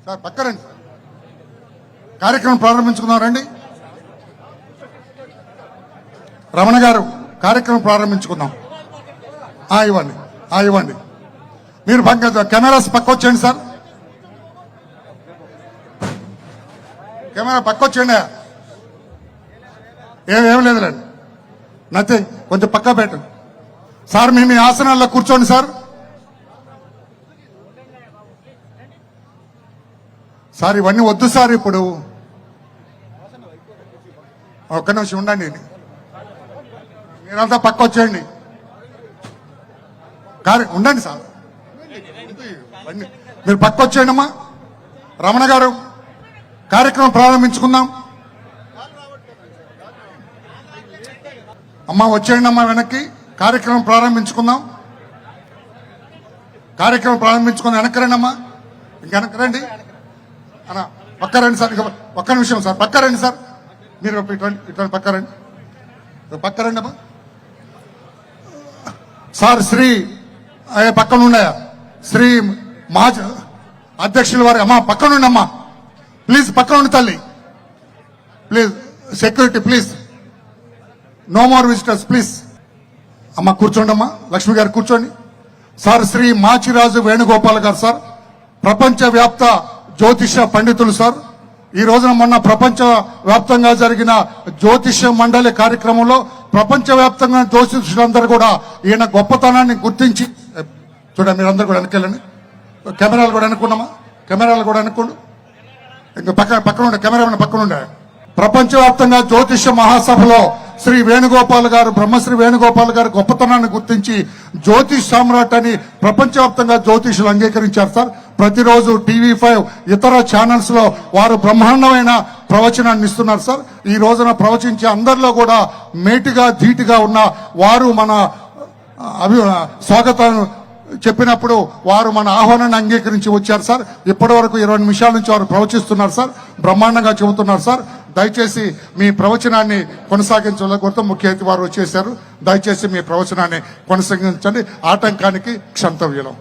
Sir పక్కరండి, కార్యక్రమం ప్రారంభించుకుందాం రండి. రమణ గారు కార్యక్రమం ప్రారంభించుకుందాం. ఇవ్వండి, ఇవ్వండి. మీరు కెమెరాస్ పక్క వచ్చేయండి సార్, కెమెరా పక్క వచ్చేయండి. ఏం లేదులేండి, నథింగ్. కొంచెం పక్క పెట్టండి సార్. మీ ఆసనాల్లో కూర్చోండి సార్. సార్ ఇవన్నీ వద్దు సార్. ఇప్పుడు ఒక్క నిమిషం ఉండండి, మీరంతా పక్క వచ్చేయండి. ఉండండి సార్, మీరు పక్క వచ్చేయండి అమ్మా. రమణ గారు కార్యక్రమం ప్రారంభించుకుందాం. అమ్మా వచ్చేయండి అమ్మా వెనక్కి, కార్యక్రమం ప్రారంభించుకుందాం. కార్యక్రమం ప్రారంభించుకుందాం. వెనక్కి రండి అమ్మా, ఇంక వెనక్కి రండి అన్న. పక్క రండి సార్, ఒక్క నిమిషం సార్, పక్క రండి సార్. మీరు ఇటువంటి పక్క రండి, పక్క రండి అమ్మా. సార్ శ్రీ పక్కన ఉన్నాయా శ్రీ మాజీ అధ్యక్షుల వారి అమ్మా పక్కన ఉండి అమ్మా, ప్లీజ్ పక్కన ఉండి తల్లి, please security please, no more visitors please. అమ్మ కూర్చోండి అమ్మా, లక్ష్మి గారు కూర్చోండి. సార్ శ్రీ మాచిరాజు వేణుగోపాల్ గారు సార్, ప్రపంచ వ్యాప్త జ్యోతిష పండితులు సార్. ఈ రోజున మొన్న ప్రపంచ వ్యాప్తంగా జరిగిన జ్యోతిష మండలి కార్యక్రమంలో ప్రపంచవ్యాప్తంగా జ్యోతిషులందరూ కూడా ఈయన గొప్పతనాన్ని గుర్తించి, చూడండి మీరందరూ కూడా వెనకెళ్ళండి, కెమెరాలు కూడా అనుకున్నామా, కెమెరాలు కూడా అనుకోండి, ఇంకా పక్కన ఉండే కెమెరా పక్కన ఉండే. ప్రపంచవ్యాప్తంగా జ్యోతిష మహాసభలో శ్రీ వేణుగోపాల్ గారు, బ్రహ్మశ్రీ వేణుగోపాల్ గారు గొప్పతనాన్ని గుర్తించి జ్యోతిష్ సామ్రాట్ అని ప్రపంచవ్యాప్తంగా జ్యోతిషులు అంగీకరించారు సార్. ప్రతిరోజు TV5 ఇతర ఛానల్స్ లో వారు బ్రహ్మాండమైన ప్రవచనాన్ని ఇస్తున్నారు సార్. ఈ రోజున ప్రవచించే అందరిలో కూడా మేటిగా ధీటుగా ఉన్న వారు మన స్వాగతం చెప్పినప్పుడు వారు మన ఆహ్వానాన్ని అంగీకరించి వచ్చారు సార్. ఇప్పటి వరకు 20 నిమిషాల నుంచి వారు ప్రవచిస్తున్నారు సార్, బ్రహ్మాండంగా చెబుతున్నారు సార్. దయచేసి మీ ప్రవచనాన్ని కొనసాగించాలని కోరుతూ ముఖ్య అతిథి వారు వచ్చేశారు. దయచేసి మీ ప్రవచనాన్ని కొనసాగించండి, ఆటంకానికి క్షంతవ్యం.